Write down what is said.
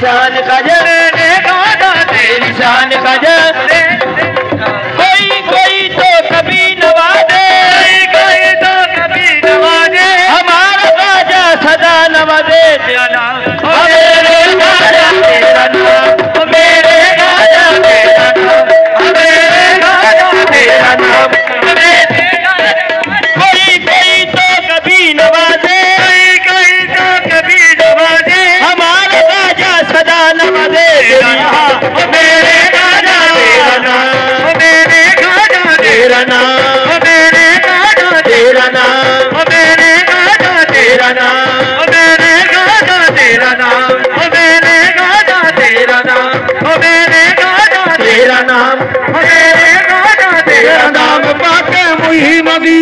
शान कजर तेरी शान कजर कोई तो कभी नवाजे कोई तो कभी नवाजे हमारा राजा सदा नवाजे तेरा नाम मेरे राजा तेरा नाम मेरे राजा तेरा नाम मेरे राजा तेरा नाम कोई तो कभी नवाजे कोई तो कभी नवाजे हमारा राजा सदा नवाजे मेरे राजा तेरा नाम मेरे राजा तेरा नाम मेरे राजा तेरा नाम मेरे राजा तेरा नाम मेरे राजा तेरा नाम मेरे राजा तेरा नाम मेरे राजा तेरा नाम मेरे राजा तेरा नाम पाके मुही मदी